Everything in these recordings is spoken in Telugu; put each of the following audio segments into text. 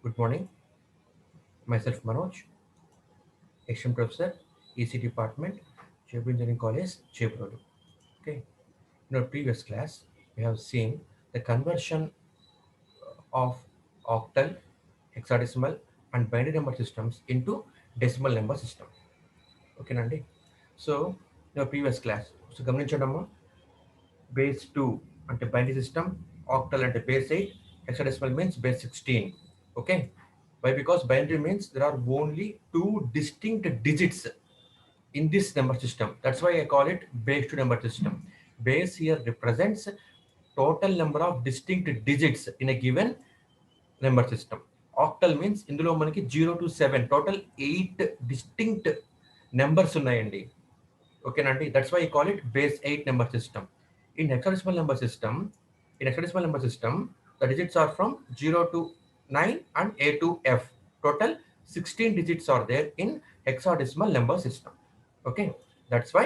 Good morning. Myself Manoj, Extension Professor, EC Department, Jaipur Engineering College, Jaipur. Okay. In our previous class, we have seen the conversion of octal, hexadecimal, and binary number systems into decimal number system. Okay, Nandi. So, in our previous class, so గమనించడమ్మా base 2 అంటే binary system, octal అంటే base 8, hexadecimal means base 16. Okay. Why? Because binary means there are only two distinct digits in this number system. That's why I call it base 2 number system. Base here represents total number of distinct digits in a given number system. Octal means ఇందులో మనకి 0 to 7 total 8 distinct numbers ఉన్నాయండి. ఓకేనండి, that's why I call it base 8 number system. In hexadecimal number system the digits are from 0 to 9 and A to F. Total 16 digits are there in hexadecimal number system. Okay, that's why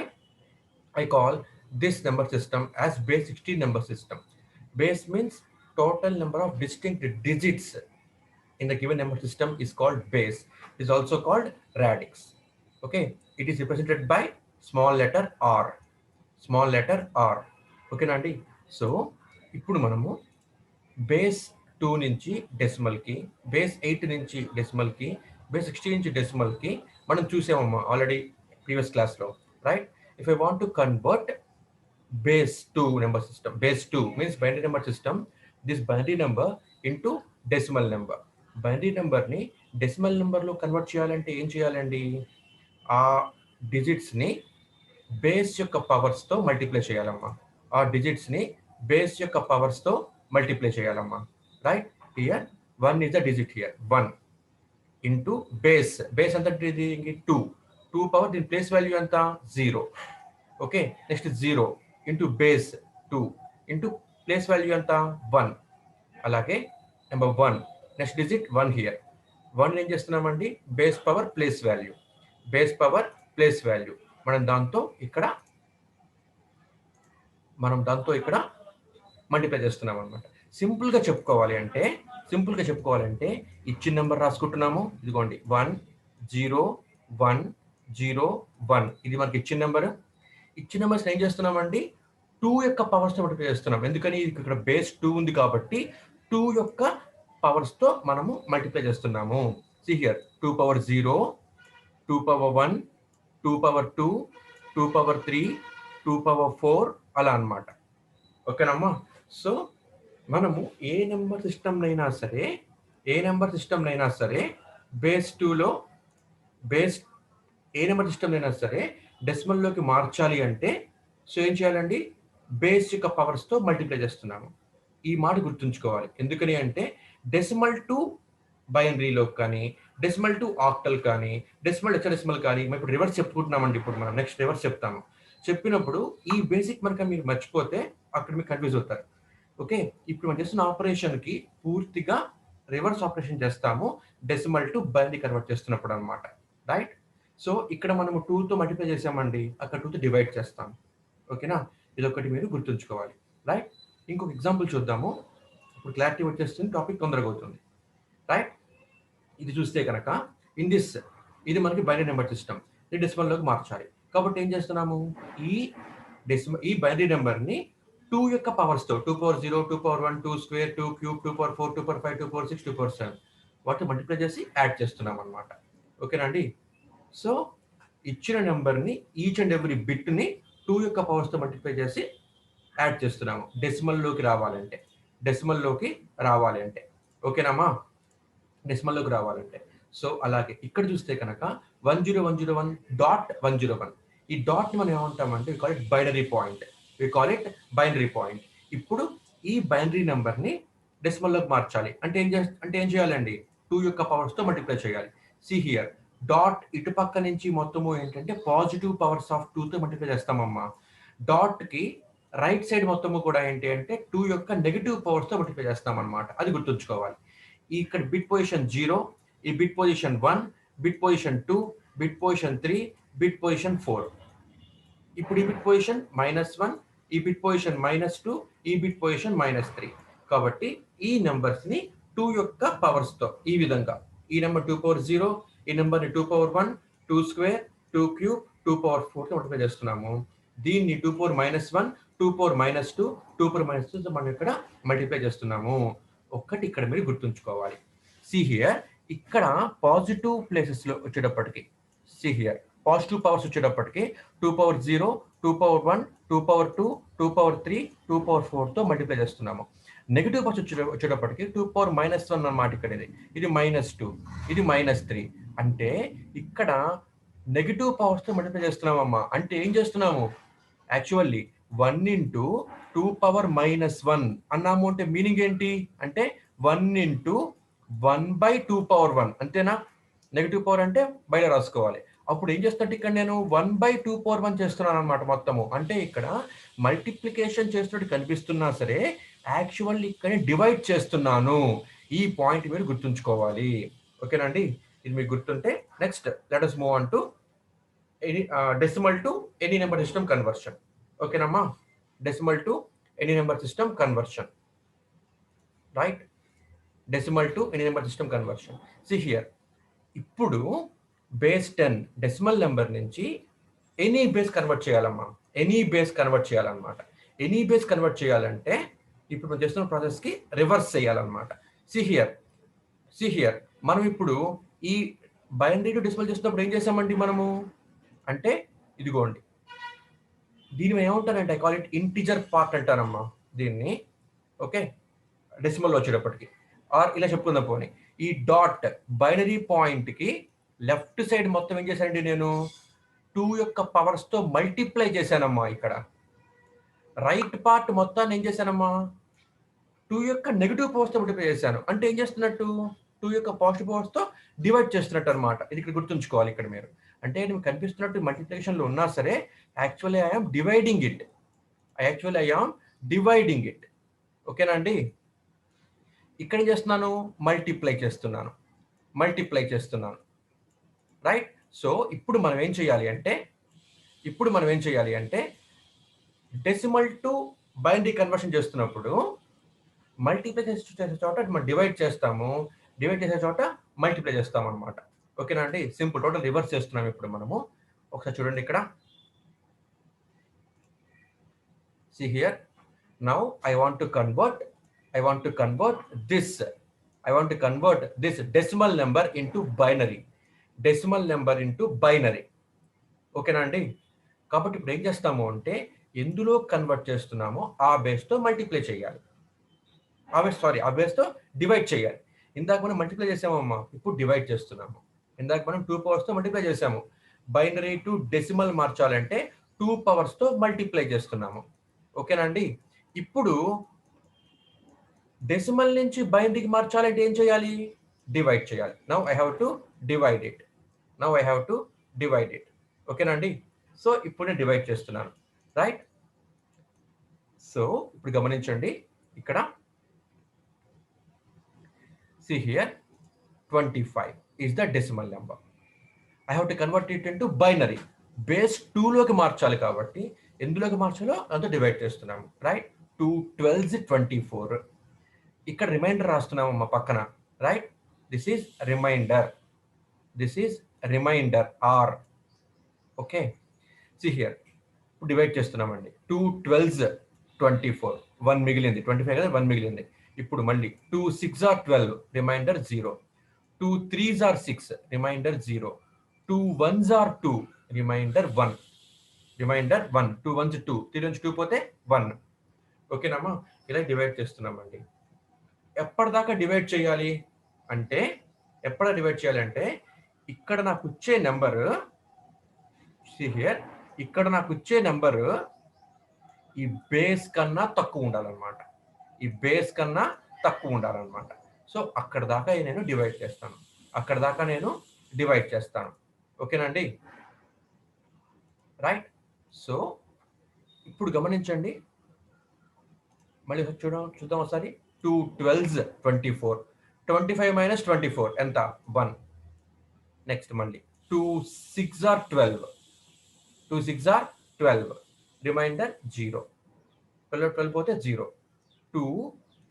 I call this number system as base 16 number system. Base means total number of distinct digits in the given number system is called base. It is also called radix. Okay, it is represented by small letter r. Okay నండి. సో ఇప్పుడు మనము బేస్ 2 నుంచి డెసిమల్ కి, బేస్ 8 నుంచి డెసిమల్ కి, బేస్ 16 నుంచి డెసిమల్ కి మనం చూసామమ్మా ఆల్రెడీ ప్రీవియస్ క్లాస్ లో, right? If I want to convert base 2 number system, base 2 means binary number system, this binary number into decimal number. Binary number ని డెసిమల్ నెంబర్ లో కన్వర్ట్ చేయాలంటే ఏం చేయాలండి? ఆ డిజిట్స్ ని బేస్ యొక్క పవర్స్ తో మల్టిప్లై చేయాలమ్మా. ఆ డిజిట్స్ ని బేస్ యొక్క పవర్స్ తో మల్టిప్లై చేయాలమ్మా. Right? Here 1 is the digit here, 1 into base ఎంత? 2 పవర్ దీని ప్లేస్ వాల్యూ ఎంత? 0. Okay, next 0 into base 2 into place value anta 1. అలాగే నెంబర్ 1 నెక్స్ట్ డిజిట్ 1 హియర్. 1 ఏం చేస్తున్నామండి? Base power place value. మనం దాంతో ఇక్కడ మల్టిప్లై చేస్తున్నాం అనమాట. సింపుల్ గా చెప్పుకోవాలి అంటే ఇచ్చిన నెంబర్ రాసుకుంటున్నాము. ఇదిగోండి 1 0 1 0 1. ఇది మనకి ఇచ్చిన నెంబర్ ఏం చేస్తున్నామండి? 2 యొక్క పవర్స్ తో మల్టిప్లై చేస్తున్నాం. ఎందుకని? ఇక్కడ బేస్ 2 ఉంది కాబట్టి 2 యొక్క పవర్స్ తో మనము మల్టిప్లై చేస్తున్నాము. See here, 2 power 0, 2 power 1, 2 power 2, 2 power 3, 2 power 4 అలా అన్నమాట. ఓకేనమ్మా? సో మనము ఏ నెంబర్ సిస్టమ్ అయినా సరే బేస్ 2 లో ఏ నెంబర్ సిస్టమ్ అయినా సరే డెసిమల్ లోకి మార్చాలి అంటే సో ఏం చేయాలండి? బేస్ యొక్క పవర్స్ తో మల్టిప్లై చేస్తున్నాము. ఈ మాట గుర్తుంచుకోవాలి. ఎందుకని అంటే డెసిమల్ టు బైనరీలో కానీ, డెసిమల్ టు ఆక్టల్ కానీ, డెసిమల్ హెక్సాడెసిమల్ కానీ, మనం ఇప్పుడు రివర్స్ చెప్పుకుంటున్నామండి. ఇప్పుడు మనం నెక్స్ట్ రివర్స్ చెప్తాము. చెప్పినప్పుడు ఈ బేసిక్ మనక మీరు మర్చిపోతే అక్కడ మీరు కన్ఫ్యూజ్ అవుతారు. ఓకే, ఇప్పుడు మనం చేస్తున్న ఆపరేషన్ కి పూర్తిగా రివర్స్ ఆపరేషన్ చేస్తాము డెసిమల్ టు బైనరీ కన్వర్ట్ చేస్తున్నప్పుడు అనమాట. రైట్? సో ఇక్కడ మనము 2 తో మల్టిప్లై చేసామండి, అక్కడ 2 తో డివైడ్ చేస్తాం. ఓకేనా? ఇదొకటి మీరు గుర్తుంచుకోవాలి. రైట్? ఇంకొక ఎగ్జాంపుల్ చూద్దాము. ఇప్పుడు క్లారిటీ వచ్చేస్తుంది, టాపిక్ తొందరగా అవుతుంది. రైట్? ఇది చూస్తే కనుక ఇది మనకి బైనరీ నెంబర్ సిస్టమ్. ఇది డెసిమల్ లోకి మార్చాలి కాబట్టి ఏం చేస్తున్నాము? ఈ బైనరీ నెంబర్ ని 2 యొక్క పవర్స్ తో 2 power 0, 2 power 1, 2 square, 2 cube, 2 power 4, 2 power 5, 2 power 6, 2 power 7 వాటిని మల్టిప్లై చేసి యాడ్ చేస్తున్నాం అనమాట. ఓకేనా అండి? సో ఇచ్చిన నెంబర్ ని ఈచ్ అండ్ ఎవ్రీ బిట్ ని 2 యొక్క పవర్స్ తో మల్టిప్లై చేసి యాడ్ చేస్తున్నాము డెసిమల్ లోకి రావాలి అంటే. ఓకేనామా? డెసిమల్ లోకి రావాలంటే. సో అలాగే ఇక్కడ చూస్తే కనుక 10101.101 ఈ డాట్ ని మనం ఏమంటామంటే we call it binary point. ఇప్పుడు ఈ బైనరీ నెంబర్ ని డెసిమల్ లోకి మార్చాలి అంటే ఏం చేయాలండి? 2 యొక్క పవర్స్ తో మల్టిప్లై చేయాలి. సి హియర్, డాట్ ఇటుపక్క నుంచి మొత్తము ఏంటంటే పాజిటివ్ పవర్స్ ఆఫ్ 2 తో మల్టిప్లై చేస్తామమ్మా. డాట్ కి రైట్ సైడ్ మొత్తము కూడా ఏంటి అంటే 2 యొక్క నెగటివ్ పవర్స్ తో మల్టిప్లై చేస్తాం అనమాట. అది గుర్తుంచుకోవాలి. ఇక్కడ బిట్ పొజిషన్ 0, ఈ bit position 1, bit position 2, bit position 3, bit position 4. ఇప్పుడు ఈ బిట్ పొజిషన్ -1, ఈ బిట్ పొజిషన్ -2, ఈ బిట్ పొజిషన్ -3. కాబట్టి ఈ నెంబర్స్ ని 2 యొక్క పవర్స్తో ఈ విధంగా ఈ నెంబర్ 2 పవర్ 0, ఈ నెంబర్ని 2 పవర్ 1, 2 స్క్వేర్, 2 క్యూబ్, 2 పవర్ 4తో మల్టిప్లై చేస్తున్నాము. దీన్ని 2 పవర్ -1, 2 పవర్ -2, 2 పవర్ -2 మనం ఇక్కడ మల్టిప్లై చేస్తున్నాము. ఒక్కటి ఇక్కడ మీరు గుర్తుంచుకోవాలి. సి హియర్ ఇక్కడ పాజిటివ్ ప్లేసెస్లో వచ్చేటప్పటికి సి హియర్ పాజిటివ్ పవర్స్ వచ్చేటప్పటికి 2 power 0, 2 power 1, 2 power 2, 2 power 3, 2 power 4తో మల్టిప్లై చేస్తున్నాము. నెగిటివ్ పవర్స్ వచ్చేటప్పటికి 2 పవర్ -1 అన్నమాట. ఇక్కడ ఇది -2, ఇది -3. అంటే ఇక్కడ నెగిటివ్ పవర్స్తో మల్టిప్లై చేస్తున్నామమ్మా. అంటే ఏం చేస్తున్నాము? యాక్చువల్లీ 1 ఇంటూ 2 పవర్ -1 అన్నాము. అంటే మీనింగ్ ఏంటి అంటే 1 ఇంటూ 1/2 పవర్ 1 అంతేనా? నెగిటివ్ పవర్ అంటే బయట రాసుకోవాలి. అప్పుడు ఏం చేస్తున్నట్టు ఇక్కడ నేను 1/2 పవర్ 1 చేస్తున్నాను అనమాట మొత్తము. అంటే ఇక్కడ మల్టిప్లికేషన్ చేస్తున్నట్టు కనిపిస్తున్నా సరే యాక్చువల్లీ ఇక్కడ డివైడ్ చేస్తున్నాను. ఈ పాయింట్ మీరు గుర్తుంచుకోవాలి. ఓకేనా అండి? ఇది మీకు గుర్తుంటే next let us move on to decimal to any number system conversion. ఓకేనమ్మా? Decimal to any number system conversion, right? Decimal to any number system conversion. See here ఇప్పుడు బేస్ 10 డెసిమల్ నెంబర్ నుంచి ఎనీ బేస్ కన్వర్ట్ చేయాలమ్మా. ఎనీ బేస్ కన్వర్ట్ చేయాలన్నమాట. ఎనీ బేస్ కన్వర్ట్ చేయాలంటే ఇప్పుడు మనం చేస్తున్న ప్రాసెస్కి రివర్స్ చేయాలన్నమాట. సి హియర్ మనం ఇప్పుడు ఈ బైనరీ టు డెసిమల్ చేస్తున్నప్పుడు ఏం చేసామండి మనము అంటే ఇదిగోండి దీన్ని ఏమంటారంటే I call it integer part అంటారమ్మా దీన్ని. ఓకే, డెసిమల్ వచ్చేటప్పటికి ఆర్ ఇలా చెప్పుకుందాం పోనీ. ఈ డాట్ బైనరీ పాయింట్కి లెఫ్ట్ సైడ్ మొత్తం ఏం చేశానండి నేను 2 యొక్క పవర్స్తో మల్టిప్లై చేశానమ్మా. ఇక్కడ రైట్ పార్ట్ మొత్తాన్ని ఏం చేశానమ్మా 2 యొక్క నెగిటివ్ పవర్స్తో మల్టిప్లై చేశాను. అంటే ఏం చేస్తున్నట్టు 2 యొక్క పాజిటివ్ పవర్స్తో డివైడ్ చేస్తున్నట్టు అనమాట. ఇది ఇక్కడ గుర్తుంచుకోవాలి. ఇక్కడ మీరు అంటే మీకు కనిపిస్తున్నట్టు మల్టిప్లికేషన్లో ఉన్నా సరే actually I am dividing it. ఓకేనా అండి? ఇక్కడ ఏం చేస్తున్నాను మల్టిప్లై చేస్తున్నాను, రైట్? సో ఇప్పుడు మనం ఏం చేయాలి అంటే డెసిమల్ టు బైనరీ కన్వర్షన్ చేస్తున్నప్పుడు మల్టిప్లై చేసే చోట మనం డివైడ్ చేస్తాము, డివైడ్ చేసే చోట మల్టిప్లై చేస్తాం అనమాట. ఓకేనా అండి? సింపుల్. టోటల్ రివర్స్ చేస్తున్నాం ఇప్పుడు మనము. ఒకసారి చూడండి ఇక్కడ. See here, now I want to convert this decimal number into binary. ఓకేనా అండి? కాబట్టి ఇప్పుడు ఏం చేస్తాము అంటే ఎందులో కన్వర్ట్ చేస్తున్నామో ఆ బేస్తో మల్టిప్లై చేయాలి. ఆ బేస్తో డివైడ్ చేయాలి. ఇందాక మనం మల్టిప్లై చేసామమ్మా, ఇప్పుడు డివైడ్ చేస్తున్నాము. ఇందాక మనం 2 పవర్స్తో మల్టిప్లై చేసాము. బైనరీ టు డెసిమల్ మార్చాలంటే 2 పవర్స్తో మల్టిప్లై చేస్తున్నాము. ఓకేనా అండి? ఇప్పుడు డెసిమల్ నుంచి బైనరీకి మార్చాలంటే ఏం చేయాలి? డివైడ్ చేయాలి. Now I have to divide it. ఓకేనా అండి? సో ఇప్పుడు నేను డివైడ్ చేస్తున్నాను, రైట్? సో ఇప్పుడు గమనించండి ఇక్కడ. See here, 25 is the decimal number. I have to convert it into binary. Base 2లోకి మార్చాలి కాబట్టి ఎందులోకి మార్చాలో అంతా డివైడ్ చేస్తున్నాము, రైట్? 2 12 24. ఇక్కడ రిమైండర్ రాస్తున్నాము మా పక్కన, right? This is remainder R. Okay, see here ఇప్పుడు డివైడ్ చేస్తున్నామండి. 2 12 24, 1 మిగిలింది. 25 కదా, 1 మిగిలింది. ఇప్పుడు మళ్ళీ 2 6 are 12, remainder 0. 2 3s are 6, remainder 0. 2 1s are 2, remainder 1. 2 1s 2, 3 నుంచి 2 పోతే 1. ఓకేనమ్మా? ఇలా డివైడ్ చేస్తున్నామండి. ఎప్పటిదాకా డివైడ్ చేయాలి అంటే ఇక్కడ నాకు వచ్చే నెంబరు ఈ బేస్ కన్నా తక్కువ ఉండాలన్నమాట. సో అక్కడ దాకా నేను డివైడ్ చేస్తాను. ఓకేనండి? రైట్? సో ఇప్పుడు గమనించండి, మళ్ళీ చూద్దాం ఒకసారి. 2 12s 24, 25 - 24 ఎంత? 1. నెక్స్ట్ మళ్ళీ 2 6 are 12, రిమైండర్ 0. 12 పోతే 0. 2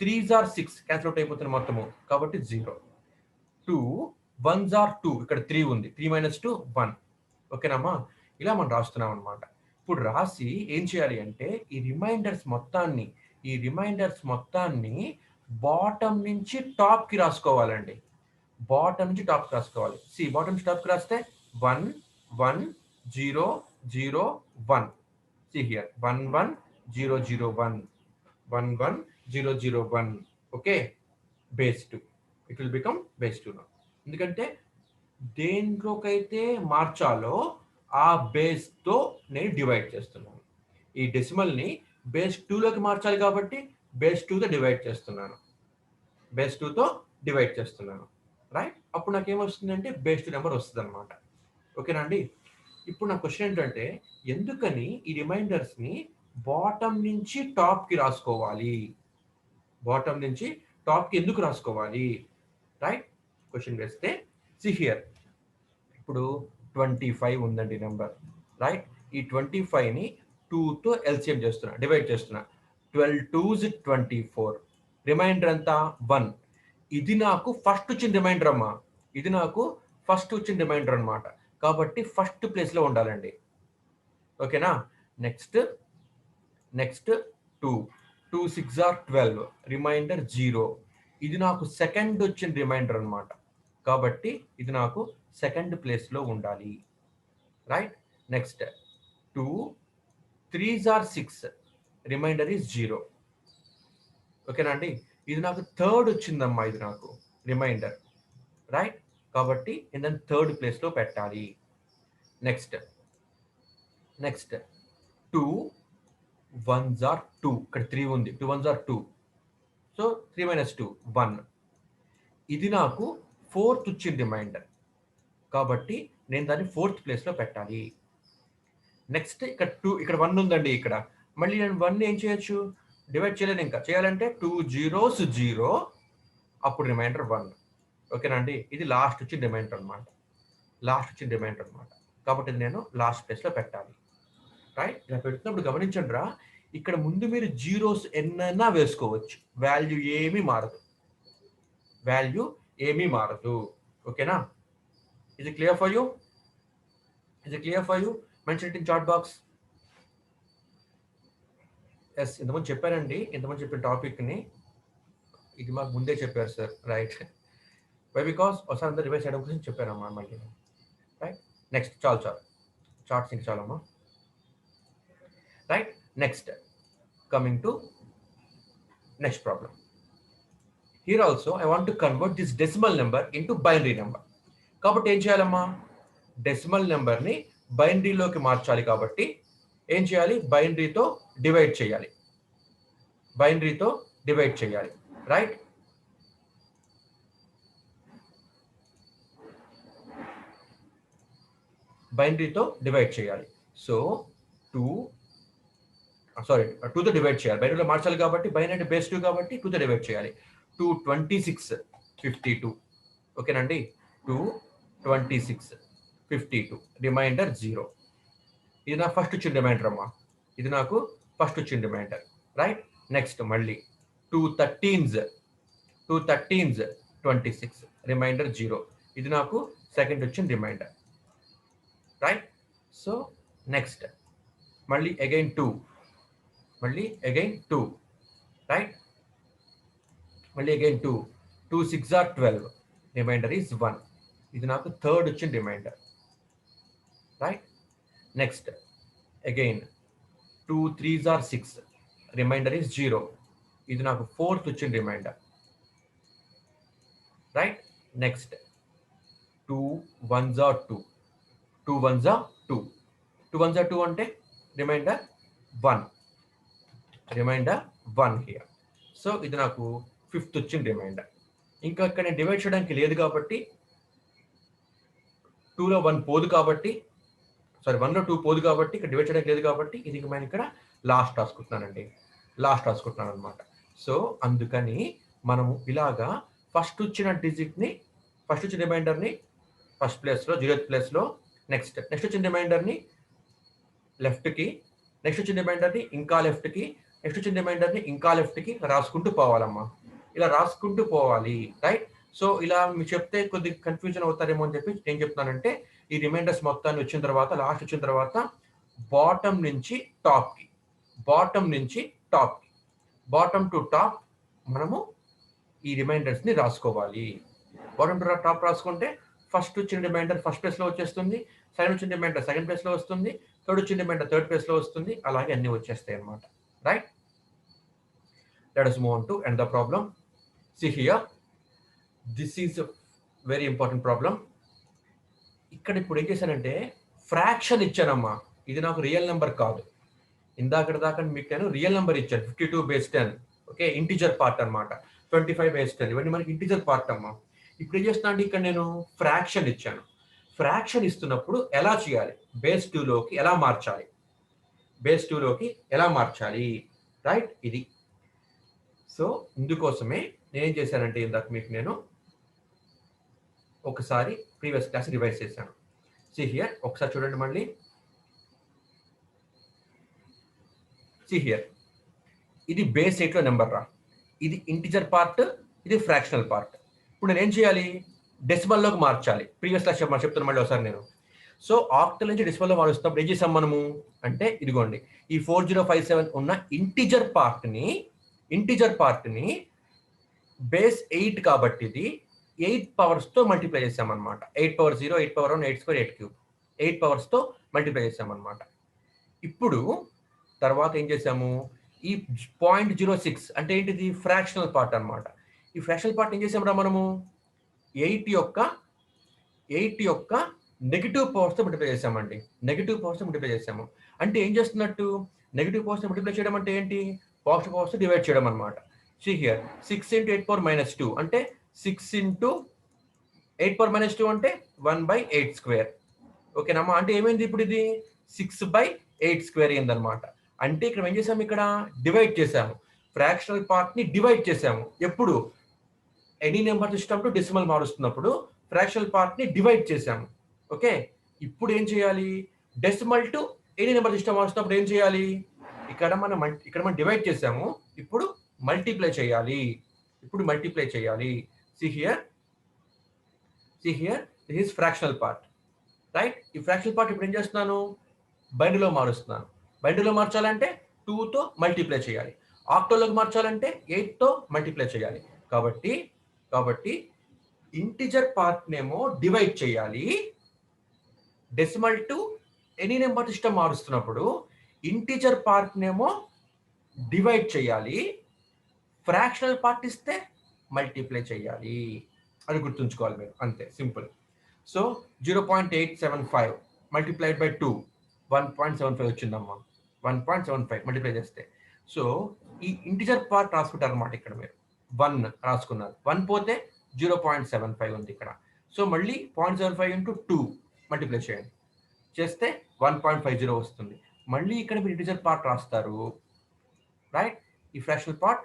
3s are 6 క్యాన్సిల్ అవుట్ అయిపోతుంది మొత్తము, కాబట్టి 0. 2 1s are 2, ఇక్కడ 3 ఉంది, 3 - 2 1. ఓకేనమ్మా, ఇలా మనం రాస్తున్నాం అనమాట. ఇప్పుడు రాసి ఏం చేయాలి అంటే ఈ రిమైండర్స్ మొత్తాన్ని బాటమ్ నుంచి టాప్ కి రాసుకోవాలండి. బాటమ్ నుంచి టాప్ కి రాసుకోవాలి. బాటమ్ నుంచి టాప్ కి రాస్తే 1 1 0 0 1. Here 1 1 0 0 1 1 1 0 0 1. Okay, base 2. It will become base 2 now. ఎందుకంటే దేంట్లోకైతే మార్చాలో ఆ బేస్ తో నేను డివైడ్ చేస్తున్నాను. ఈ డెసిమల్ ని బేస్ 2 లోకి మార్చాలి కాబట్టి బేస్ 2 తో డివైడ్ చేస్తున్నాను. రైట్? అప్పుడు నాకు ఏమొస్తుందంటే బేస్ 2 నెంబర్ వస్తుంది అనమాట. ఓకేనా అండి? ఇప్పుడు నా క్వశ్చన్ ఏంటంటే ఎందుకని ఈ రిమైండర్స్ ని బాటమ్ నుంచి టాప్ కి రాసుకోవాలి? ఎందుకు రాసుకోవాలి? రైట్? క్వశ్చన్ వేస్తే హియర్ ఇప్పుడు 25 ఉందండి నెంబర్. రైట్? ఈ 25 ని 2 తో ఎల్సిఎం చేస్తున్నా, డివైడ్ చేస్తున్నా. 12 2s 24. రిమైండర్ ఎంత? 1. ఇది నాకు ఫస్ట్ వచ్చిన రిమైండర్ అమ్మా. అనమాట. కాబట్టి ఫస్ట్ ప్లేస్ లో ఉండాలండి. ఓకేనా? Next 2 2 6 are 12. రిమైండర్ 0. ఇది నాకు సెకండ్ వచ్చిన రిమైండర్ అనమాట. కాబట్టి ఇది నాకు సెకండ్ ప్లేస్ లో ఉండాలి. Right? Next 2 3s are 6. Remainder is 0. ఓకేనా అండి? ఇది నాకు థర్డ్ వచ్చిందమ్మా, ఇది నాకు రిమైండర్. రైట్? కాబట్టి నేను థర్డ్ ప్లేస్ లో పెట్టాలి. Next 2 1s are 2. ఇక్కడ 3 ఉంది, 2 1s are 2. సో 3 - 2 1. ఇది నాకు ఫోర్త్ వచ్చిన రిమైండర్ కాబట్టి నేను దాన్ని ఫోర్త్ ప్లేస్ లో పెట్టాలి. నెక్స్ట్ ఇక్కడ 2, ఇక్కడ 1 ఉందండి. ఇక్కడ మళ్ళీ నేను 1 ఏం చేయొచ్చు? డివైడ్ చేయలేను. ఇంకా చేయాలంటే 2 zeros 0, అప్పుడు రిమైండర్ 1. ఓకేనా అండి? ఇది లాస్ట్ వచ్చిన రిమైండర్ అనమాట. కాబట్టి ఇది నేను లాస్ట్ ప్లేస్ లో పెట్టాలి. రైట్? ఇలా పెడుతున్నప్పుడు గమనించండి రా, ఇక్కడ ముందు మీరు జీరోస్ ఎన్నైనా వేసుకోవచ్చు, వాల్యూ ఏమీ మారదు. ఓకేనా? ఇది clear for you? Mention it in chat box. Yes, ఇంతమంది చెప్పారండి. ఇంతమంది చెప్పిన టాపిక్ ని ఇది మాకు ముందే చెప్పారు సార్. రైట్? వై బికాస్ ఒకసారి అందరూ రివైజ్ చేయడం కోసం చెప్పారమ్మా మళ్ళీ. రైట్? నెక్స్ట్ చాలు చార్ట్స్ ఇంకా చాలమ్మా. Right? Next coming to next problem. Here also I want to convert this decimal number into binary number. కాబట్టి ఏం చేయాలమ్మా? డెసిమల్ నెంబర్ ని బైనరీలోకి మార్చాలి. కాబట్టి ఏం చేయాలి? బైనరీతో డివైడ్ చేయాలి. రైట్? బైనరీతో డివైడ్ చేయాలి. సో 2 తో డివైడ్ చేయాలి. బైనరీలో మార్చాలి కాబట్టి బైనరీ బేస్ 2 కాబట్టి 2 తో డివైడ్ చేయాలి. 2 26 52. ఓకేనండి? 2 26 52. రిమైండర్ 0. ఇది నా ఫస్ట్ వచ్చిన రిమైండర్ అమ్మా. రైట్? నెక్స్ట్ మళ్ళీ 2 13s 26. రిమైండర్ 0. ఇది నాకు సెకండ్ వచ్చిన రిమైండర్. రైట్? సో నెక్స్ట్ మళ్ళీ అగైన్ 2. రైట్? మళ్ళీ అగైన్ 2 2 6 are 12. Remainder is 1. ఇది నాకు థర్డ్ వచ్చిన remainder. Right? Next again 2 3s are 6. Remainder is 0. ఇది నాకు ఫోర్త్ వచ్చిన remainder. Right? Next 2 1s are 2. 2 1s are 2. 2 1s are 2 అంటే రిమైండర్ 1. హియర్. సో ఇది నాకు ఫిఫ్త్ వచ్చిన రిమైండర్. ఇంకా ఇక్కడ నేను డివైడ్ చేయడానికి లేదు కాబట్టి 2లో 1 పోదు కాబట్టి 1లో 2 పోదు కాబట్టి ఇక్కడ డివైడ్ చేయడానికి లేదు కాబట్టి ఇది నేను ఇక్కడ లాస్ట్ రాసుకుంటున్నాను అనమాట. సో అందుకని మనము ఇలాగా ఫస్ట్ వచ్చిన రిమైండర్ని ఫస్ట్ ప్లేస్లో 0th ప్లేస్లో, నెక్స్ట్ వచ్చిన రిమైండర్ని లెఫ్ట్కి, నెక్స్ట్ వచ్చిన రిమైండర్ని ఇంకా లెఫ్ట్కి, నెక్స్ట్ వచ్చిన రిమైండర్ని ఇంకా లెఫ్ట్కి రాసుకుంటూ పోవాలమ్మా. ఇలా రాసుకుంటూ పోవాలి, రైట్? సో ఇలా మీరు చెప్తే కొద్దిగా కన్ఫ్యూజన్ అవుతారేమో అని చెప్పి నేను చెప్తున్నానంటే, ఈ రిమైండర్స్ మొత్తాన్ని వచ్చిన తర్వాత లాస్ట్ వచ్చిన తర్వాత బాటమ్ నుంచి టాప్కి, బాటమ్ నుంచి టాప్కి, బాటమ్ టు టాప్ మనము ఈ రిమైండర్స్ని రాసుకోవాలి. బాటమ్ టు టాప్ రాసుకుంటే ఫస్ట్ వచ్చిన రిమైండర్ ఫస్ట్ ప్లేస్లో వచ్చేస్తుంది, సెకండ్ వచ్చిన రిమైండర్ సెకండ్ ప్లేస్లో వస్తుంది, థర్డ్ వచ్చిన రిమైండర్ థర్డ్ ప్లేస్లో వస్తుంది, అలాగే అన్నీ వచ్చేస్తాయి అన్నమాట, right? Let us move on to another problem. See here, this is a very important problem. ఇక్కడ ఇప్పుడు ఏం చేశానంటే ఫ్రాక్షన్ ఇచ్చానమ్మా, ఇది నాకు రియల్ నెంబర్ కాదు. ఇందాక దాకా మీకు నేను రియల్ నెంబర్ ఇచ్చాను 52/10, ఓకే, ఇంటిజర్ పార్ట్ అనమాట. 25/10 ఇవన్నీ మనకి ఇంటిజర్ పార్ట్ అమ్మా. ఇప్పుడు ఏం చేస్తున్నా అంటే ఇక్కడ నేను ఫ్రాక్షన్ ఇచ్చాను. ఫ్రాక్షన్ ఇస్తున్నప్పుడు ఎలా చేయాలి, బేస్ 2లోకి ఎలా మార్చాలి, బేస్ 2లోకి ఎలా మార్చాలి, రైట్? ఇది సో ఇందుకోసమే నేనేం చేశానంటే ఇందాక మీకు నేను ఒకసారి ప్రీవియస్ క్లాస్ రివైజ్ చేశాను. సి హియర్, ఒకసారి చూడండి మళ్ళీ. సి హియర్, ఇది బేస్ 8లో నెంబర్ రా, ఇది ఇంటిజర్ పార్ట్, ఇది ఫ్రాక్షనల్ పార్ట్. ఇప్పుడు నేను ఏం చేయాలి, డెసిమల్లోకి మార్చాలి. ప్రీవియస్ క్లాస్ చెప్తాను మళ్ళీ ఒకసారి నేను. సో ఆక్టల్ నుంచి డెసిమల్లో మారుస్తున్నప్పుడు ఏం చేసాం మనము అంటే, ఇదిగోండి ఈ 4057 ఉన్న ఇంటిజర్ పార్ట్ని బేస్ 8 కాబట్టి ఇది 8 పవర్స్తో మల్టిప్లై చేసామన్నమాట. 8 పవర్ 0, 8 పవర్ 1, 8 స్క్వేర్, 8 క్యూబ్, 8 పవర్స్తో మల్టిప్లై చేసామన్నమాట. ఇప్పుడు తర్వాత ఏం చేసాము, ఈ 0.06 అంటే ఏంటిది, ఫ్రాక్షనల్ పార్ట్ అన్నమాట. ఈ ఫ్రాక్షనల్ పార్ట్ ఏం చేసామరా మనము 8 యొక్క నెగిటివ్ పవర్స్తో మల్టిప్లై చేసామండి. నెగిటివ్ పవర్స్తో మల్టిప్లై చేసాము అంటే ఏం చేస్తున్నట్టు, నెగిటివ్ పవర్స్తో మల్టిప్లై చేయడం అంటే ఏంటి, పాజిటివ్ పవర్స్ డివైడ్ చేయడం అనమాట. See here, 6 into 8 power minus 2 అంటే 6 into 8 power minus 2 అంటే 1/8 స్క్వేర్. ఓకేనమ్మా, అంటే ఏమైంది ఇప్పుడు ఇది 6/8 స్క్వేర్ అయిందనమాట. అంటే ఇక్కడ ఏం చేసాము, ఇక్కడ డివైడ్ చేసాము, ఫ్రాక్షనల్ పార్ట్ ని డివైడ్ చేసాము. ఎప్పుడు any number system to decimal మారుస్తున్నప్పుడు ఫ్రాక్షనల్ పార్ట్ ని డివైడ్ చేసాము. ఓకే, ఇప్పుడు ఏం చేయాలి, decimal to any number system మారుస్తున్నప్పుడు ఏం చేయాలి, ఇక్కడ మనం డివైడ్ చేసాము, ఇప్పుడు మల్టిప్లై చేయాలి. See here, this is fractional part, right? ఈ ఫ్రాక్షనల్ పార్ట్ ఇప్పుడు ఏం చేస్తున్నాను, బైనరీలో మారుస్తున్నాను. బైనరీలో మార్చాలంటే 2తో మల్టిప్లై చేయాలి, ఆక్టోలోకి మార్చాలంటే 8తో మల్టిప్లై చేయాలి. కాబట్టి ఇంటిజర్ పార్ట్ నేమో డివైడ్ చేయాలి, decimal to any number system మారుస్తున్నప్పుడు ఇంటిజర్ పార్ట్ నేమో డివైడ్ చేయాలి, ఫ్రాక్షనల్ పార్ట్ ఇస్తే మల్టిప్లై చేయాలి. అది గుర్తుంచుకోవాలి మీరు, అంతే, సింపుల్. సో 0.875 మల్టిప్లైడ్ బై 2 1.75 వచ్చిందమ్మా. 1.75 మల్టిప్లై చేస్తే, సో ఈ ఇంటిజర్ పార్ట్ రాసుకుంటారు అనమాట. ఇక్కడ మీరు 1 రాసుకున్నారు, 1 పోతే 0.75 ఉంది ఇక్కడ. సో మళ్ళీ 0.75 into 2 మల్టిప్లై చేయండి, చేస్తే 1.50 వస్తుంది. మళ్ళీ ఇక్కడ మీరు ఇంటిజర్ పార్ట్ రాస్తారు, రైట్? ఈ ఫ్రాక్షనల్ పార్ట్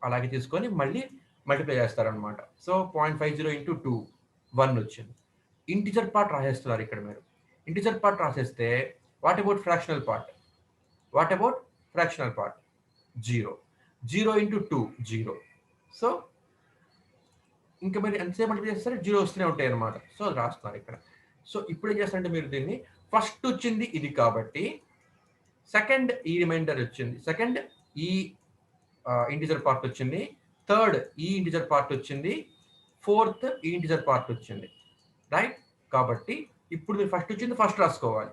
అలాగే తీసుకొని మళ్ళీ మల్టిప్లై చేస్తారనమాట. సో 0.50 into 2 1 వచ్చింది. ఇంటిజర్ పార్ట్ రాసేస్తున్నారు ఇక్కడ మీరు. ఇంటిజర్ పార్ట్ రాసేస్తే what about fractional part, 0 into 2 0. So ఇంకా మీరు ఎంతసేపు మల్టిప్లై చేస్తారో 0 వస్తూనే ఉంటాయి అనమాట. సో అది రాస్తున్నారు ఇక్కడ. సో ఇప్పుడు ఏం చేస్తారంటే మీరు దీన్ని, ఫస్ట్ వచ్చింది ఇది కాబట్టి సెకండ్ ఈ రిమైండర్ వచ్చింది, సెకండ్ ఈ ఇంటిజర్ పార్ట్ వచ్చింది, థర్డ్ ఈ ఇంటిజర్ పార్ట్ వచ్చింది, ఫోర్త్ ఈ ఇంటిజర్ పార్ట్ వచ్చింది, రైట్? కాబట్టి ఇప్పుడు మీరు ఫస్ట్ వచ్చింది ఫస్ట్ రాసుకోవాలి,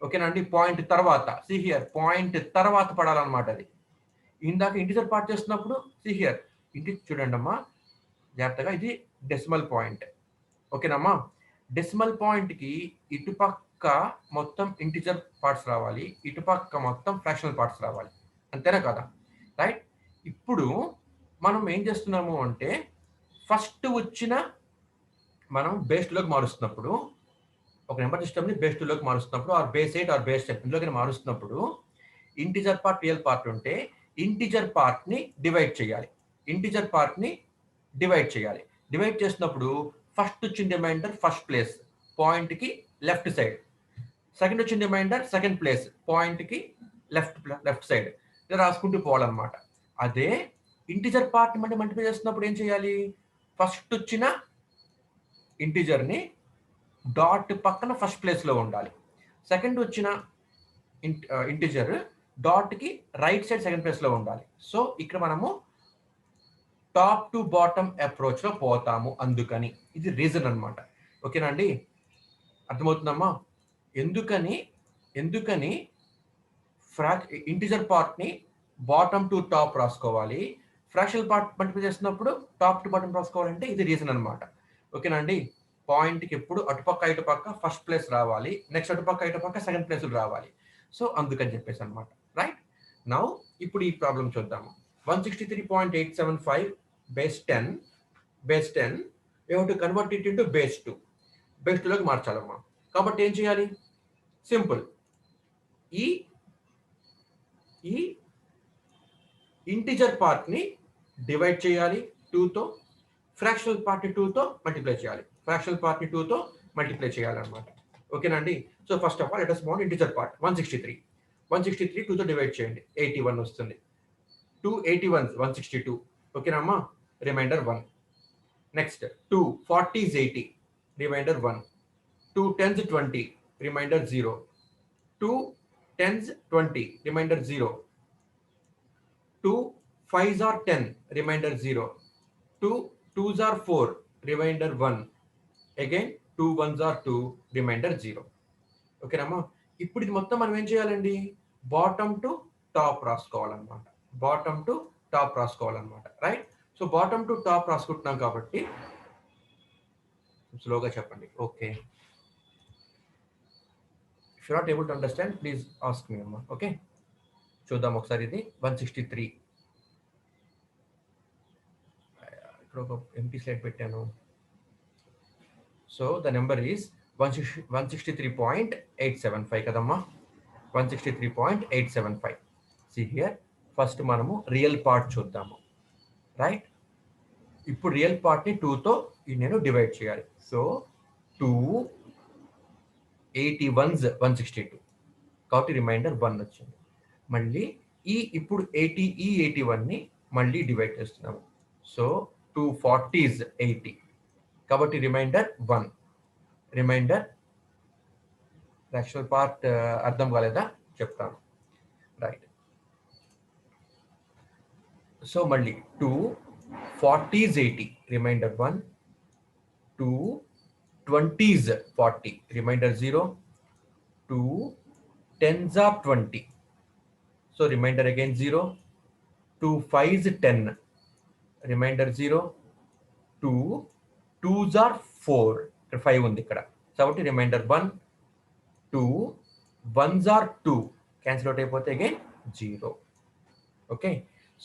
ఓకేనండి? పాయింట్ తర్వాత, సి హియర్, పాయింట్ తర్వాత పడాలన్నమాట. అది ఇందాక ఇంటిజర్ పార్ట్ చేస్తున్నప్పుడు సి హియర్, చూడండి అమ్మా జాగ్రత్తగా, ఇది డెసిమల్ పాయింట్, ఓకేనమ్మా? డెసిమల్ పాయింట్కి ఇటుపక్క మొత్తం ఇంటిజర్ పార్ట్స్ రావాలి, ఇటుపక్క మొత్తం ఫ్రాక్షనల్ పార్ట్స్ రావాలి, అంతేనా కదా, రైట్? ఇప్పుడు మనం ఏం చేస్తున్నాము అంటే, ఫస్ట్ వచ్చిన మనం బేస్ 2లోకి మారుస్తున్నప్పుడు, ఒక నెంబర్ సిస్టమ్ని బేస్ 2లోకి మారుస్తున్నప్పుడు, ఆర్ బేస్ 8 ఆర్ బేస్ 10 ఇందులోకి మారుస్తున్నప్పుడు ఇంటిజర్ పార్ట్ రియల్ పార్ట్ ఉంటే ఇంటిజర్ పార్ట్ని డివైడ్ చేయాలి, డివైడ్ చేసినప్పుడు ఫస్ట్ వచ్చిన రిమైండర్ ఫస్ట్ ప్లేస్ పాయింట్కి లెఫ్ట్ సైడ్, సెకండ్ వచ్చిన రిమైండర్ సెకండ్ ప్లేస్ పాయింట్కి లెఫ్ట్ సైడ్, ఇలా రాసుకుంటూ పోవాలన్నమాట. అదే ఇంటిజర్ పార్ట్ మల్టిప్లై చేస్తున్నప్పుడు ఏం చేయాలి? ఫస్ట్ వచ్చిన ఇంటిజర్ని డాట్ పక్కన ఫస్ట్ ప్లేస్లో ఉండాలి. సెకండ్ వచ్చిన ఇంటిజర్ డాట్కి రైట్ సైడ్ సెకండ్ ప్లేస్లో ఉండాలి. సో ఇక్కడ మనము టాప్ టు బాటమ్ అప్రోచ్లో పోతాము. అందుకని ఇది రీజన్ అనమాట. ఓకేనా అండి? అర్థమవుతుందమ్మా? ఎందుకని ఇంటిజర్ పార్ట్ని బాటమ్ టు టాప్ రాసుకోవాలి, ఫ్రాక్షనల్ పార్ట్ మల్టిప్లై చేస్తున్నప్పుడు టాప్ టు బాటమ్ రాసుకోవాలంటే ఇది రీజన్ అనమాట. ఓకేనా అండి? పాయింట్కి ఎప్పుడు అటుపక్క ఇటుపక్క ఫస్ట్ ప్లేస్ రావాలి, నెక్స్ట్ అటుపక్క ఇటుపక్క సెకండ్ ప్లేస్ రావాలి. సో అందుకని చెప్పేసి అనమాట. రైట్ నౌ ఇప్పుడు ఈ ప్రాబ్లం చూద్దాము. 163.875 base 10 we have to convert it into base 2. Base 2లోకి మార్చాలమ్మా. కాబట్టి ఏం చేయాలి? సింపుల్. ఈ ఇంటిజర్ పార్ట్ని డివైడ్ చేయాలి 2తో, ఫ్రాక్షనల్ పార్ట్ని 2తో మల్టిప్లై చేయాలి. ఫ్రాక్షనల్ పార్ట్ని 2తో మల్టిప్లై చేయాలన్నమాట. ఓకేనండి? So first of all let us find integer part 163. 163 2తో డివైడ్ చేయండి, 81 వస్తుంది. 2 81 162. ఓకేనమ్మా? Remainder 1. Next 2 40 is 80, remainder 1. 2 10s 20, remainder 0. 2 10s 20, remainder 0. 2 5s are 10, remainder 0. 2 2s are 4, remainder 1. Again 2 1s are 2, remainder 0. ఓకేనమ్మా? ఇప్పుడు ఇది మొత్తం మనం ఏం చేయాలండి? బాటమ్ టు టాప్ రాసుకోవాలన్నమాట. బాటమ్ టు టాప్ రాసుకోవాలన్నమాట. Right? So bottom to top రాసుకుంటున్నాం కాబట్టి స్లోగా చెప్పండి. Okay, if you not able to understand please ask me అమ్మా. ఓకే, చూద్దాం ఒకసారి. ఇది 163. ఇక్కడ ఒక ఎంపీ స్లైడ్ పెట్టాను. సో ద నెంబర్ ఈస్ 163.875 కదమ్మా. 163.875. సి హియర్, ఫస్ట్ మనము రియల్ పార్ట్ చూద్దాము. రైట్? ఇప్పుడు రియల్ పార్ట్ని 2తో నేను డివైడ్ చేయాలి. సో 2 81s 162 కాబట్టి రిమైండర్ 1 వచ్చింది. మళ్ళీ ఇప్పుడు 81ని మళ్ళీ డివైడ్ చేస్తున్నాము. సో 2 40s 80 కాబట్టి రిమైండర్ 1. రిమైండర్ ఫ్రాక్షనల్ పార్ట్ అర్థం కాలేదా? చెప్తాను. రైట్. సో మళ్ళీ 2 40s 80, remainder 1. 2 20s 40, remainder 0. 2 10s are 20, so remainder again 0. 2 5s 10, remainder 0. 2 2s are 4, 5 ఉంది ఇక్కడ, కాబట్టి remainder 1. 2 1s are 2, cancel out అయిపోతే అగైన్ 0. ఓకే,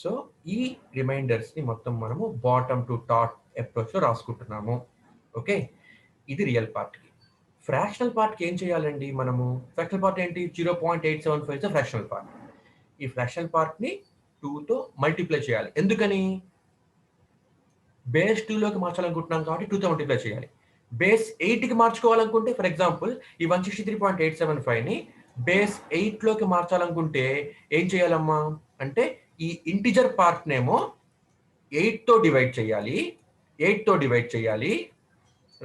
సో ఈ రిమైండర్స్ని మొత్తం మనము బాటమ్ టు టాప్ అప్రోచ్లో రాసుకుంటున్నాము. ఓకే, ఇది రియల్ పార్ట్కి. ఫ్రాక్షనల్ పార్ట్కి ఏం చేయాలండి మనము? ఫ్రాక్షనల్ పార్ట్ ఏంటి? 0.875 ఇస్ ఫ్రాక్షనల్ పార్ట్. ఈ ఫ్రాక్షనల్ పార్ట్ని 2తో మల్టిప్లై చేయాలి. ఎందుకని? బేస్ 2లోకి మార్చాలనుకుంటున్నాం కాబట్టి 2తో మల్టిప్లై చేయాలి. బేస్ 8కి మార్చుకోవాలనుకుంటే, ఫర్ ఎగ్జాంపుల్ ఈ 163.875ని బేస్ 8లోకి మార్చాలనుకుంటే ఏం చేయాలమ్మా అంటే, ఈ ఇంటిజర్ పార్ట్నేమో 8తో డివైడ్ చేయాలి.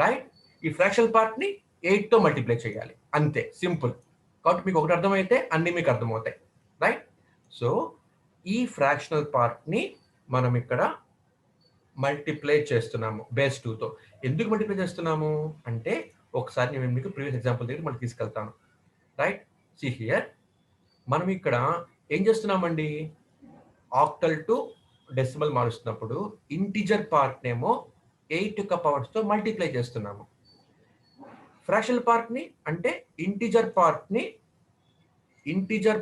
రైట్? ఈ ఫ్రాక్షనల్ పార్ట్ని 8తో మల్టిప్లై చేయాలి. అంతే, సింపుల్. కాబట్టి మీకు ఒకటి అర్థమైతే అన్ని మీకు అర్థమవుతాయి. రైట్? సో ఈ ఫ్రాక్షనల్ పార్ట్ని మనం ఇక్కడ మల్టిప్లై చేస్తున్నాము బేస్ 2తో. ఎందుకు మల్టిప్లై చేస్తున్నాము అంటే, ఒకసారి నేను మీకు ప్రీవియస్ ఎగ్జాంపుల్ దగ్గర మళ్ళీ తీసుకెళ్తాను. రైట్? సి హియర్, మనం ఇక్కడ ఏం చేస్తున్నామండి? ఆక్టల్ టు డెసిమల్ మారుస్తున్నప్పుడు ఇంటిజర్ పార్ట్నేమో 8 పవర్స్తో మల్టిప్లై చేస్తున్నాము. ఫ్రాక్షనల్ పార్ట్ని అంటే ఇంటిజర్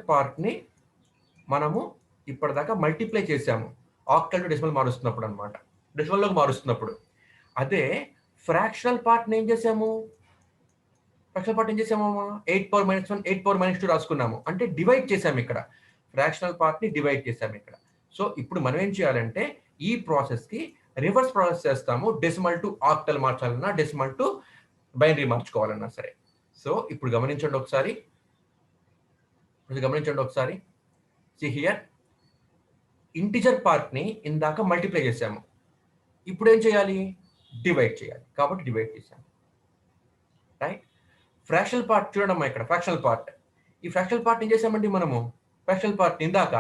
పార్ట్ని మనము ఇప్పటిదాకా మల్టిప్లై చేసాము ఆక్టల్ టు డెసిమల్ మారుస్తున్నప్పుడు అనమాట, డెసిమల్లోకి మారుస్తున్నప్పుడు. అదే ఫ్రాక్షనల్ పార్ట్ని ఏం చేసాము? 8 పవర్ -1 8 పవర్ -2 రాసుకున్నాము, అంటే డివైడ్ చేసాము. ఇక్కడ ఫ్రాక్షనల్ పార్ట్ని డివైడ్ చేసాము ఇక్కడ. సో ఇప్పుడు మనం ఏం చేయాలంటే, ఈ ప్రాసెస్కి రివర్స్ ప్రాసెస్ చేస్తాము. డెసిమల్ టు ఆక్టల్ మార్చాలన్నా, డెసిమల్ టు బైనరీ మార్చుకోవాలన్నా సరే. సో ఇప్పుడు గమనించండి ఒకసారి. సి హియర్, ఇంటిజర్ పార్ట్ని ఇందాక మల్టిప్లై చేసాము, ఇప్పుడు ఏం చేయాలి? డివైడ్ చేయాలి. కాబట్టి డివైడ్ చేసాము. రైట్? ఫ్రాక్షనల్ పార్ట్ చూడమ్మా, ఇక్కడ ఫ్రాక్షనల్ పార్ట్. ఈ ఫ్రాక్షనల్ పార్ట్ ఏం చేసామండి మనము? ఫ్రాక్షనల్ పార్ట్ ఇందాక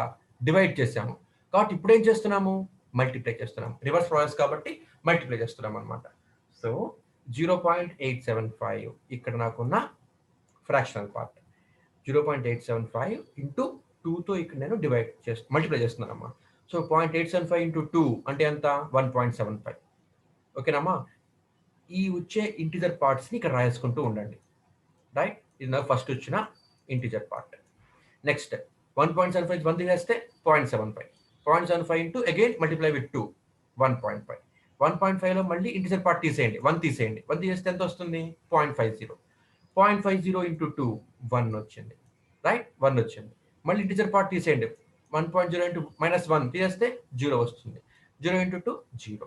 డివైడ్ చేసాము, కాబట్టి ఇప్పుడు ఏం చేస్తున్నాము? మల్టిప్లై చేస్తున్నాం. రివర్స్ ప్రాసెస్ కాబట్టి మల్టిప్లై చేస్తున్నాం అనమాట. సో 0.875 ఇక్కడ నాకున్న ఫ్రాక్షనల్ పార్ట్. 0.875 ఇంటూ 2తో ఇక్కడ నేను డివైడ్ మల్టిప్లై చేస్తున్నానమ్మా. సో 0.875 ఇంటూ 2 అంటే ఎంత? 1.75. ఓకేనమ్మా? ఈ వచ్చే ఇంటిజర్ పార్ట్స్ని ఇక్కడ రాసుకుంటూ ఉండండి. రైట్? ఇది నాకు ఫస్ట్ వచ్చిన ఇంటిజర్ పార్ట్. నెక్స్ట్ 1.75 1 తీసేస్తే 0.75. 0.75 ఇంటూ అగైన్ మల్టిప్లై విత్ 2, 1.5. 1.5లో మళ్ళీ ఇంటిజర్ పార్ట్ తీసేయండి, 1 తీసేయండి. 1 తీసేస్తే ఎంత వస్తుంది? 0.50. 0.50 ఇంటూ 2, 1 వచ్చింది. రైట్? 1 వచ్చింది. మళ్ళీ ఇంటిజర్ పార్ట్ తీసేయండి, 1.0 ఇంటూ -1 తీసేస్తే 0 వస్తుంది. 0 ఇంటూ 2, 0.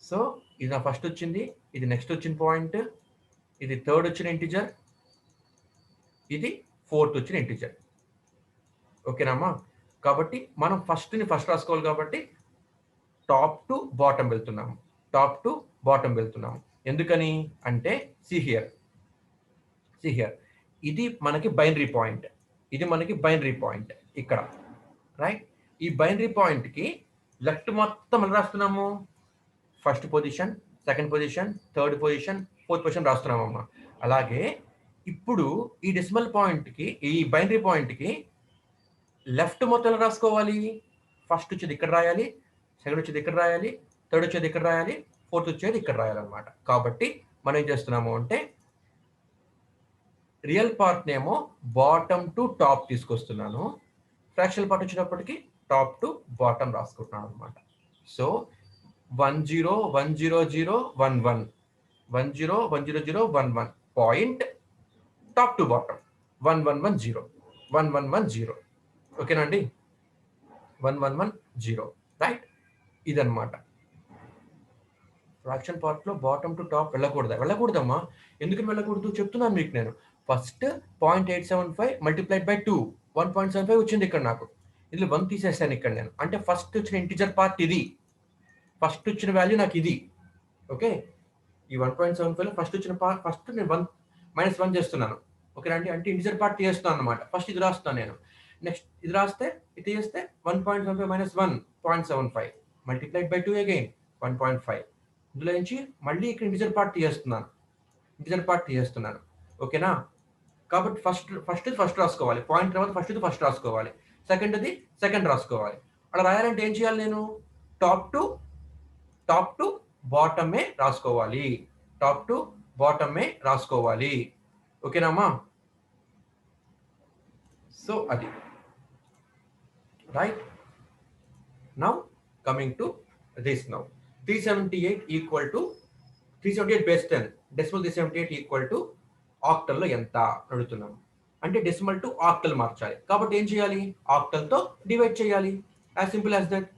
సో ఇది నా ఫస్ట్ వచ్చింది, ఇది నెక్స్ట్ వచ్చిన పాయింట్, ఇది థర్డ్ వచ్చిన ఇంటిజర్, ఇది ఫోర్త్ వచ్చిన ఇంటిజర్. ఓకేనమ్మా? కాబట్టి మనం ఫస్ట్ని ఫస్ట్ రాసుకోవాలి కాబట్టి టాప్ టు బాటమ్ వెళ్తున్నాము. టాప్ టు బాటమ్ వెళ్తున్నాము. ఎందుకని అంటే సి హియర్ ఇది మనకి బైనరీ పాయింట్, ఇది మనకి బైనరీ పాయింట్ ఇక్కడ. రైట్? ఈ బైనరీ పాయింట్కి లెఫ్ట్ మొత్తం ఎలా రాస్తున్నాము? First position, second position, third position, fourth position రాస్తున్నామమ్మా. అలాగే ఇప్పుడు ఈ డెసిమల్ పాయింట్కి, ఈ బైనరీ పాయింట్కి లెఫ్ట్ మొత్తం ఎలా రాసుకోవాలి? ఫస్ట్ వచ్చేది ఇక్కడ రాయాలి, సెకండ్ వచ్చేది ఇక్కడ రాయాలి, థర్డ్ వచ్చేది ఇక్కడ రాయాలి, ఫోర్త్ వచ్చేది ఇక్కడ రాయాలన్నమాట. కాబట్టి మనం ఏం చేస్తున్నాము అంటే రియల్ పార్ట్ ఏమో బాటమ్ టు టాప్ తీసుకొస్తున్నాను, ఫ్రాక్షనల్ పార్ట్ వచ్చినప్పటికీ టాప్ టు బాటమ్ రాసుకుంటున్నాను అనమాట. So 10100111 10100111 point top to bottom 1110 1110. ఓకేనండి? 1110. రైట్? ఇదన్నమాట. ఫ్రాక్షన్ పార్ట్లో బాటమ్ టు టాప్ వెళ్ళకూడదమ్మా. ఎందుకు వెళ్ళకూడదు చెప్తున్నాను మీకు నేను. ఫస్ట్ 0.875 మల్టిప్లైడ్ బై 2, 1.75 వచ్చింది ఇక్కడ నాకు. ఇందులో 1 తీసేసాను ఇక్కడ నేను. అంటే ఫస్ట్ వచ్చిన ఇంటిజర్ పార్ట్ ఇది, ఫస్ట్ వచ్చిన వాల్యూ నాకు ఇది. ఓకే? ఈ 1.75లో ఫస్ట్ వచ్చిన పార్ట్, ఫస్ట్ నేను -1 చేస్తున్నాను. ఓకేనండి? అంటే ఇంటిజర్ పార్ట్ తీసేస్తున్నాను అనమాట. ఫస్ట్ ఇది రాస్తాను నేను. నెక్స్ట్ ఇది రాస్తే, ఇది తీస్తే 1.75 - 1 0.75 మల్టిప్లైడ్ బై 2 అగైన్ 1.5. ఇందులో నుంచి మళ్ళీ ఇక్కడ ఇంటిజర్ పార్ట్ తీసేస్తున్నాను. ఓకేనా? కాబట్టి ఫస్ట్ రాసుకోవాలి. పాయింట్ తర్వాత ఫస్ట్ రాసుకోవాలి. సెకండ్ రాసుకోవాలి. అలా రాయాలంటే ఏం చేయాలి? నేను టాప్ టు బాటమే రాసుకోవాలి. టాప్ టు బాటమే రాసుకోవాలి. ఓకేనామ్మా? సో అది right. Now coming to this. Now 378 equal to 378 base 10 decimal 378 equal to ఆక్టల్లో ఎంత అడుగుతున్నాము. అంటే డెసిమల్ టు ఆక్టల్ మార్చాలి. కాబట్టి ఏం చేయాలి? ఆక్టల్తో డివైడ్ చేయాలి. As simple as that.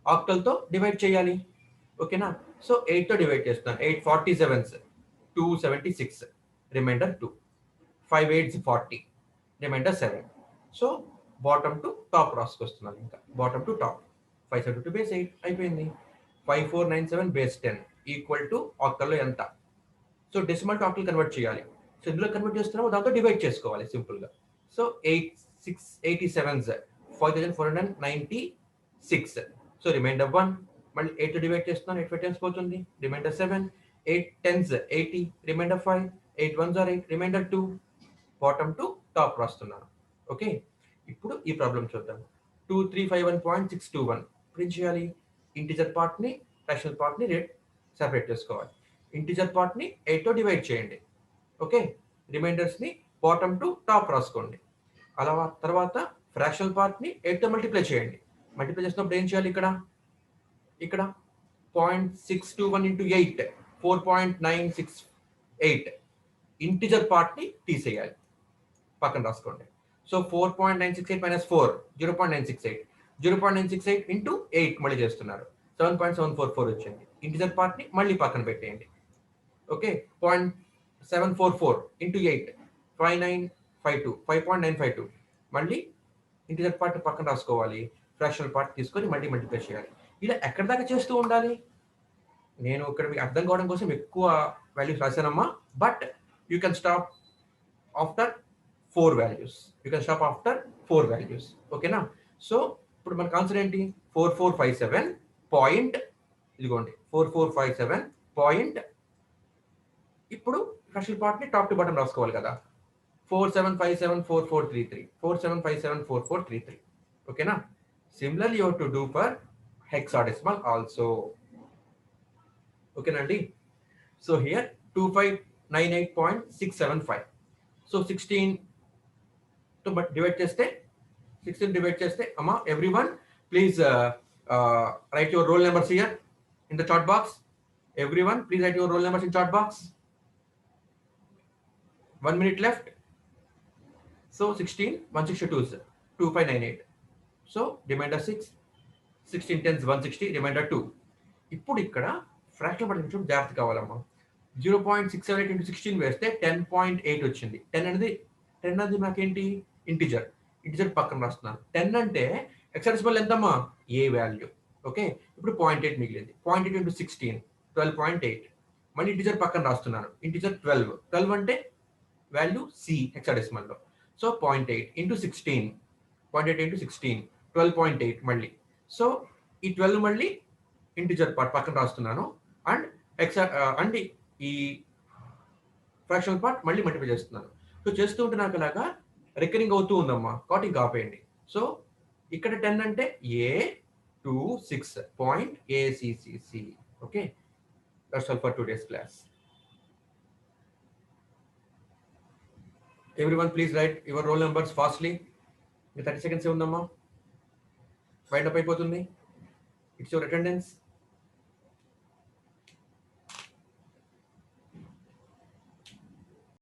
ఆక్టల్తో డివైడ్ చేయాలి. ఓకేనా? సో 8తో డివైడ్ చేస్తున్నాను. 8 47s 276, remainder 2. 5 8s 40, remainder 7. So bottom to top రాసుకొస్తున్నాను. ఇంకా బాటమ్ టు టాప్ 572 బేస్ 8 అయిపోయింది. 5497 బేస్ 10 ఈక్వల్ టు ఆక్టల్లో ఎంత. So decimal to octal convert చేయాలి. సో ఇందులో కన్వర్ట్ చేస్తున్నాము, దాంతో డివైడ్ చేసుకోవాలి సింపుల్గా. So 87s 5496. So remainder 1. మళ్ళీ 8 డివైడ్ చేస్తున్నాను, 8 10s పోతుంది, remainder 7. 8 10s 80, remainder 5. 8 1s are 8, remainder 2. Bottom to top రాస్తున్నాను. ఓకే? ఇప్పుడు ఈ ప్రాబ్లం చూద్దాం. 2351.621. ఇప్పుడు ఏం చేయాలి? ఇంటిజర్ పార్ట్ని, ఫ్రాక్షనల్ పార్ట్ని సెపరేట్ చేసుకోవాలి. ఇంటిజర్ పార్ట్ని 8తో డివైడ్ చేయండి. ఓకే? రిమైండర్స్ని బాటమ్ టు టాప్ రాసుకోండి. అలా తర్వాత ఫ్రాక్షనల్ పార్ట్ని 8తో మల్టిప్లై చేయండి. మల్టిప్లై చేసినప్పుడు ఏం చేయాలి? ఇక్కడ 0.621 into 8, 4.968. ఇంటిజర్ పార్ట్ని తీసేయాలి, పక్కన రాసుకోండి. సో 4.968 - 4 0.968. 0.968 into 8 మళ్ళీ చేస్తున్నారు, 7.744 వచ్చింది. ఇంటిజర్ పార్ట్ని మళ్ళీ పక్కన పెట్టేయండి. ఓకే? 0.744 into 8 5952, 5.952. మళ్ళీ ఇంటిజర్ పార్ట్ పక్కన రాసుకోవాలి. ఫ్రాక్షనల్ పార్ట్ తీసుకొని మళ్ళీ మల్టిప్లై చేయాలి. ఇలా ఎక్కడి దాకా చేస్తూ ఉండాలి? నేను ఇక్కడ మీకు అర్థం కావడం కోసం ఎక్కువ వాల్యూస్ రాశానమ్మా. But you can stop after 4 values. You can stop after 4 values. ఓకేనా? సో ఇప్పుడు మన ఆన్సర్ ఏంటి? 4457 పాయింట్, ఇదిగోండి 4457 పాయింట్. ఇప్పుడు ఫ్రాక్షనల్ పార్ట్ ని టాప్ టు బాటమ్ రాసుకోవాలి కదా. 47574433 47574433. ఓకేనా? Similarly you have to do for hexadecimal also. ఓకేనండి? So here 2598.675. సో 16 తో డివైడ్ చేస్తే 16 డివైడ్ చేస్తే అమ్మా everyone please write your roll numbers here in the chat box. Everyone please write your roll numbers in chat box. 1 minute left. So 16 162 2598. So remainder 6, 16 tens 160, remainder 2. ఇప్పుడు ఇక్కడ ఫ్రాక్షన్ పార్ట్ కొంచెం జాగ్రత్త కావాలమ్మా. 0.678 into 16 వేస్తే 10.8 వచ్చింది. 10 అనేది నాకేంటి? ఇంటిజర్ పక్కన రాస్తున్నాను. 10 అంటే హెక్సాడెసిమల్ ఎంతమ్మా? ఏ వాల్యూ. ఓకే, ఇప్పుడు 0.8 మిగిలింది. 0.8 into 16 12.8. మళ్ళీ ఇంటిజర్ పక్కన రాస్తున్నాను. ఇంటిజర్ 12 అంటే వాల్యూ సి హెక్సాడెసిమల్ లో. సో 0.8 into 16 0.8 into 16 12.8 మళ్ళీ. సో ఈ 12 మళ్ళీ ఇంటిజర్ పార్ట్ పక్కన రాస్తున్నాను. అండ్ అండ్ ఈ ఫ్రాక్షనల్ పార్ట్ మళ్ళీ మల్టిప్లై చేస్తున్నాను. సో చేస్తూ ఉంటే నాకు అలాగా రికరింగ్ అవుతూ ఉందమ్మా. కాబట్టి ఇంకా ఆపేయండి. సో ఇక్కడ 10 అంటే A26.ACCC. Okay, that's all for today's class. Everyone please write your roll numbers fastly. 30 seconds ఉందమ్మా, వైండ్ అప్ అయిపోతుంది. It's your attendance.